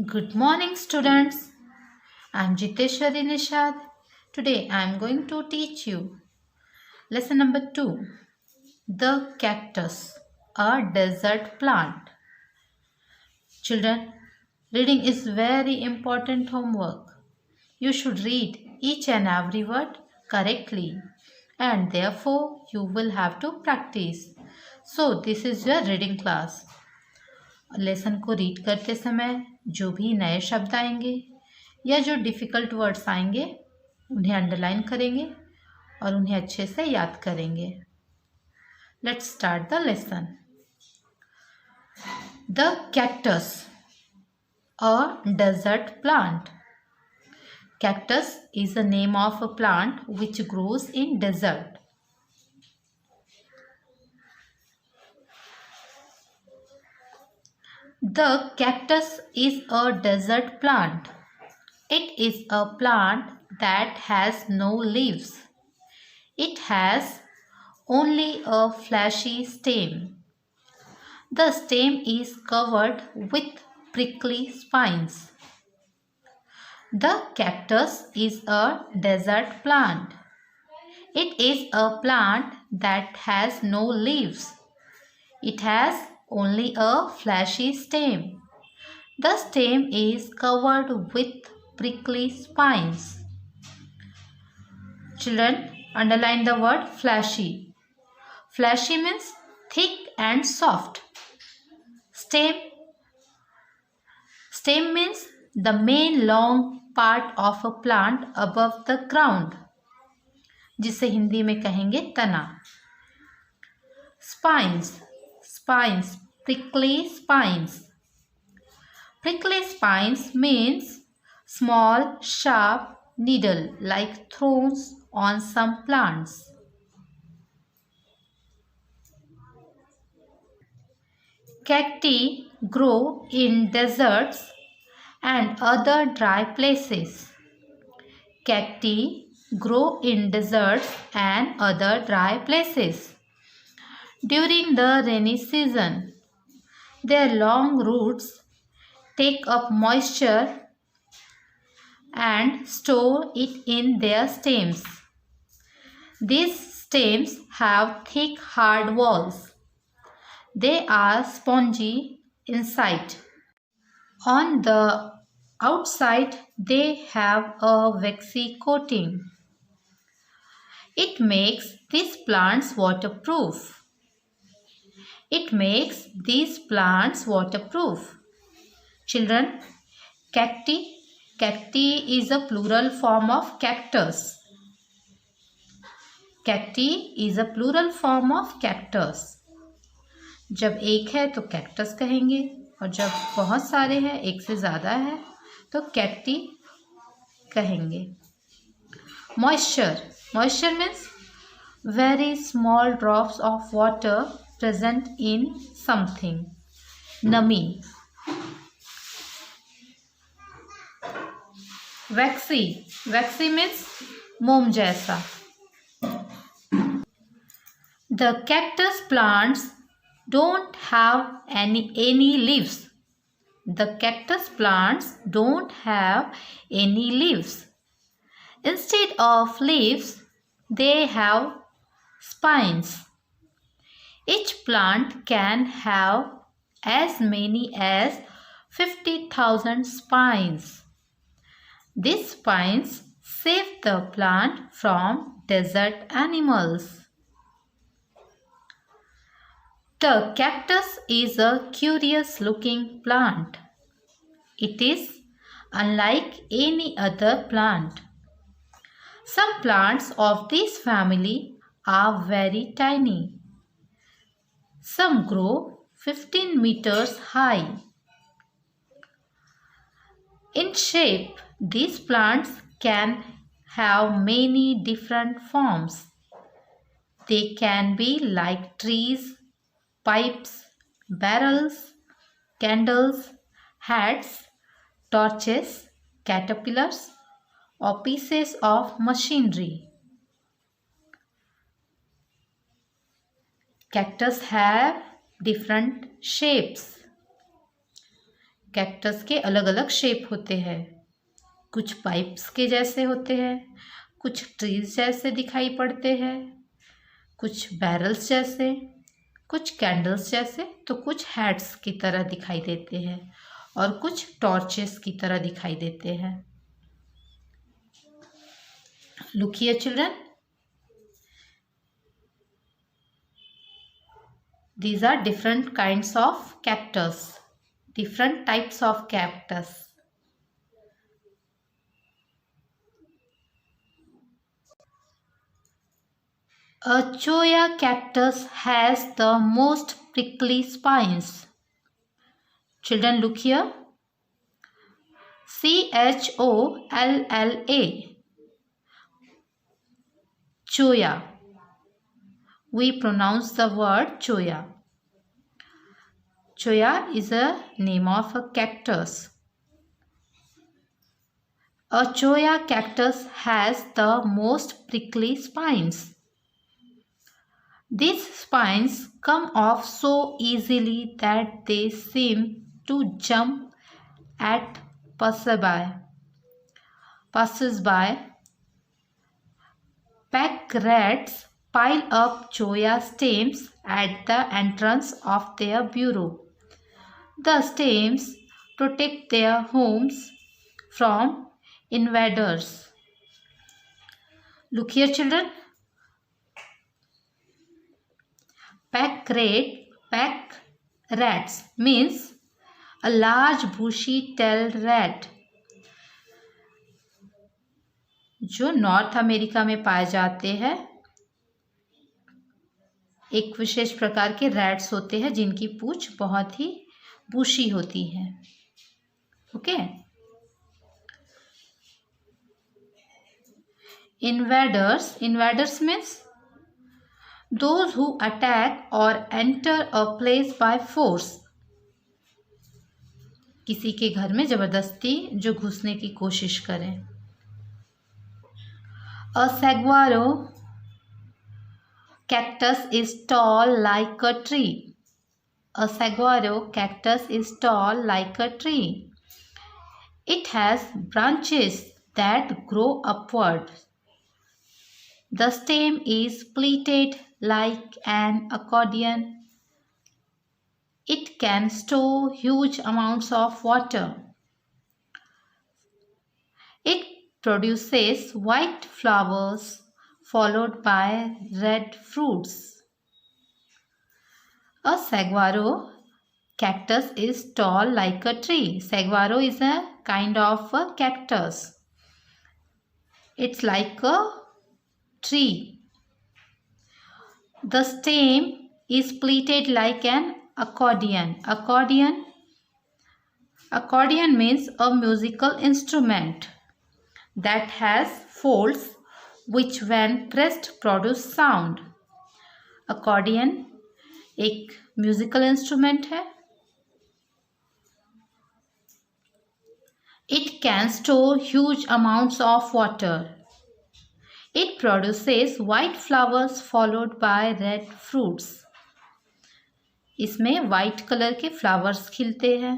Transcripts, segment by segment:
Good morning, students. I'm Jiteshwari Nishad. Today I'm going to teach you lesson number 2, the cactus, a desert plant. Children, reading is very important homework. You should read each and every word correctly and therefore you will have to practice. So this is your reading class. Lesson को read करते समय जो भी नए शब्द आएंगे या जो डिफ़िकल्ट वर्ड्स आएंगे उन्हें अंडरलाइन करेंगे और उन्हें अच्छे से याद करेंगे. Let's start the lesson. The cactus, a desert plant. Cactus is the name of a plant which grows in desert. The cactus is a desert plant. It is a plant that has no leaves. It has only a fleshy stem. The stem is covered with prickly spines. The cactus is a desert plant. It is a plant that has no leaves. It has only a fleshy stem. The stem is covered with prickly spines. Children, underline the word fleshy. Fleshy means thick and soft. Stem means the main long part of a plant above the ground, जिसे हिंदी में कहेंगे तना. Spines, prickly spines. Prickly spines means small sharp needle like thorns on some plants. Cacti grow in deserts and other dry places. Cacti grow in deserts and other dry places. During the rainy season, their long roots take up moisture and store it in their stems. These stems have thick hard walls. They are spongy inside. On the outside, they have a waxy coating. It makes these plants waterproof. Children, cacti is a plural form of cactus. जब एक है तो cactus कहेंगे और जब बहुत सारे हैं, एक से ज़्यादा है, तो कैक्टी कहेंगे. Moisture means very small drops of water present in something. नमी. Waxy means मोम जैसा. The cactus plants don't have any leaves. The cactus plants don't have any leaves. Instead of leaves, they have spines. Each plant can have as many as 50,000 spines. These spines save the plant from desert animals. The cactus is a curious looking plant. It is unlike any other plant. Some plants of this family are very tiny. Some grow 15 meters high. In shape, these plants can have many different forms. They can be like trees, pipes, barrels, candles, hats, torches, caterpillars, or pieces of machinery. Cactus have different shapes. Cactus के अलग अलग shape होते हैं, कुछ pipes के जैसे होते हैं, कुछ ट्रीज जैसे दिखाई पड़ते हैं, कुछ बैरल्स जैसे, कुछ कैंडल्स जैसे, तो कुछ हैट्स की तरह दिखाई देते हैं और कुछ टॉर्चेस की तरह दिखाई देते हैं। Look here, children. These are different kinds of cactus, different types of cactus. A cholla cactus has the most prickly spines. Children, look here. Cholla. Cholla. We pronounce the word cholla. Cholla is a name of a cactus. A cholla cactus has the most prickly spines. These spines come off so easily that they seem to jump at passers-by. Pack rats pile up cholla stems at the entrance of their burrow. The stems protect their homes from invaders. Look here, children. Pack rats means a large bushy-tailed rat जो north America में पाए जाते हैं। एक विशेष प्रकार के rats होते हैं जिनकी पूंछ बहुत ही बुशी होती है। Okay. Invaders means those who attack or enter a place by force. किसी के घर में जबरदस्ती जो घुसने की कोशिश करें। A saguaro cactus is tall like a tree. A saguaro cactus is tall like a tree. It has branches that grow upward. The stem is pleated like an accordion. It can store huge amounts of water. It produces white flowers followed by red fruits. A saguaro cactus is tall like a tree. Saguaro is a kind of a cactus. It's like a tree. The stem is pleated like an accordion. Accordion means a musical instrument that has folds which when pressed produce sound. Accordion एक musical instrument है। It can store huge amounts of water. It produces white flowers followed by red fruits. इसमें white colour के flowers खिलते हैं।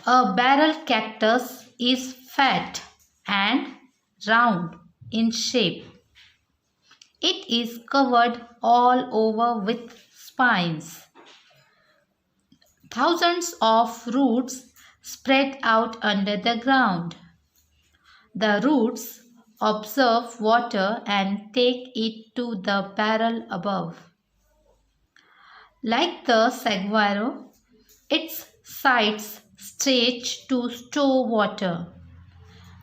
A barrel cactus is fat and round in shape. It is covered all over with spines. Thousands of roots spread out under the ground. The roots absorb water and take it to the barrel above. Like the saguaro, its sides stretch to store water.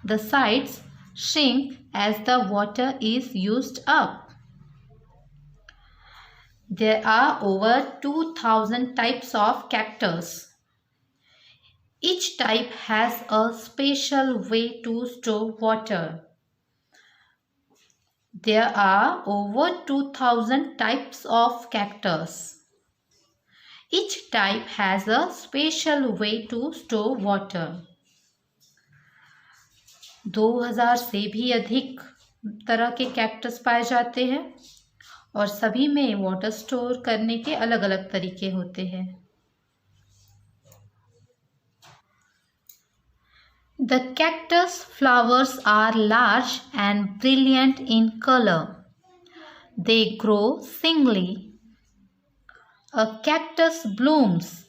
The sides shrink as the water is used up. There are over 2,000 types of cactus. Each type has a special way to store water. There are over 2,000 types of cactus. Each type has a special way to store water. 2000 से भी अधिक तरह के cactus पाए जाते हैं और सभी में वाटर स्टोर करने के अलग अलग तरीके होते हैं। The cactus flowers are large and brilliant in color. They grow singly. A cactus blooms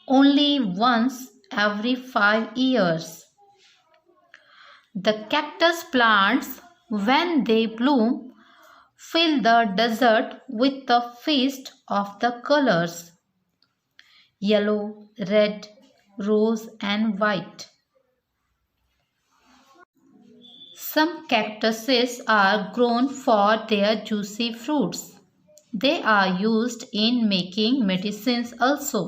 only once every 5 years. The cactus plants, when they bloom, fill the desert with the feast of the colors: yellow, red, rose, and white. Some cactuses are grown for their juicy fruits. They are used in making medicines also.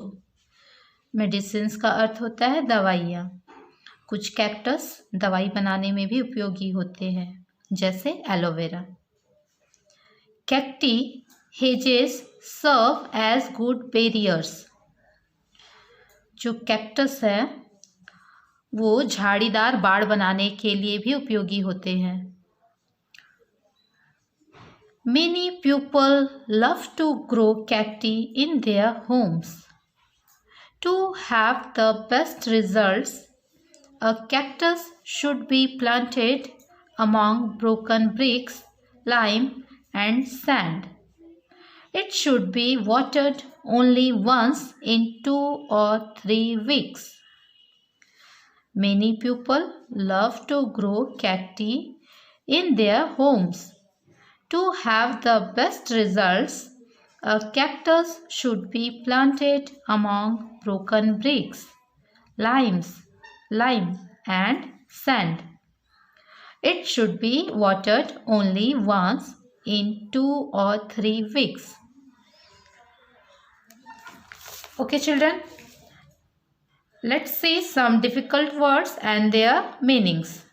Medicines का अर्थ होता है दवाइयाँ। कुछ cactus दवाई बनाने में भी उपयोगी होते हैं, जैसे aloe vera. Cacti hedges serve as good barriers. जो कैक्टस है वो झाड़ीदार बाड़ बनाने के लिए भी उपयोगी होते हैं। Many people love to grow cacti in their homes. To have the best results, a cactus should be planted among broken bricks, lime, and sand. It should be watered only once in 2 or 3 weeks. Many people love to grow cacti in their homes. To have the best results, a cactus should be planted among broken bricks, lime, and sand. It should be watered only once in 2 or 3 weeks. Okay, children, let's see some difficult words and their meanings.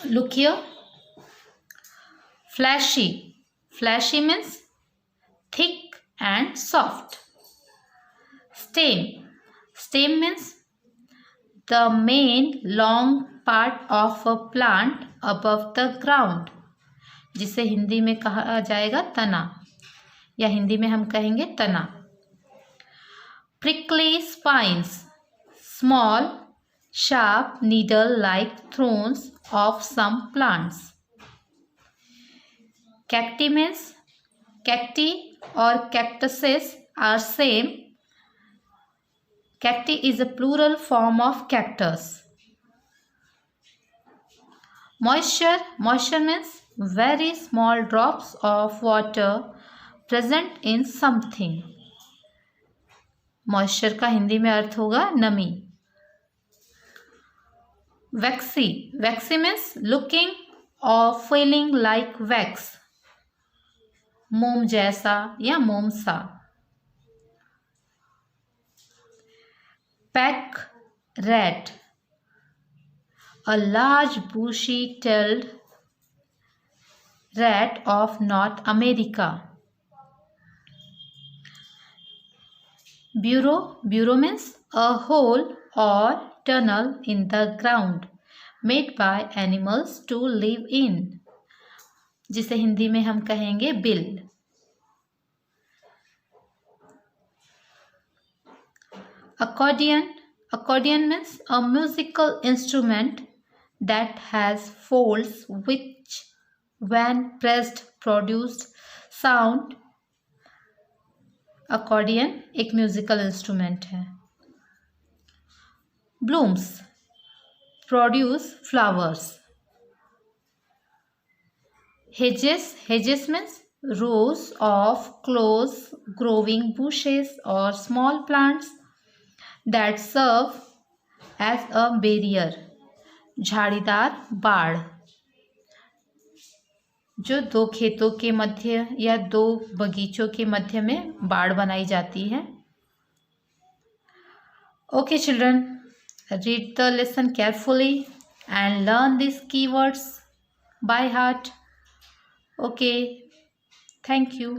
Look here. Fleshy. Fleshy means thick and soft. Stem. Stem means the main long part of a plant above the ground, जिसे हिंदी में कहा जाएगा तना, या हिंदी में हम कहेंगे तना। Prickly spines. Small, sharp needle-like thorns of some plants. Cacti means cacti or cactuses are same. Cacti is a plural form of cactus. Moisture. Moisture means very small drops of water present in something. Moisture का हिंदी में अर्थ होगा नमी। Waxy. Waxy means looking or feeling like wax. मोम जैसा या मोम सा। Pack rat. A large bushy-tailed rat of North America. Burrow. Burrow means a hole or tunnel in the ground made by animals to live in, जिसे हिंदी में हम कहेंगे bill. Accordion. Accordion means a musical instrument that has folds which, when pressed, produce sound. Accordion एक musical instrument है। Blooms. Produce flowers. Hedges. Hedges means rows of close growing bushes or small plants that serve as a barrier. झाड़ीदार बाड़, जो दो खेतों के मध्य या दो बगीचों के मध्य में बाड़ बनाई जाती है। Okay, children, read the lesson carefully and learn these keywords by heart. Okay, thank you.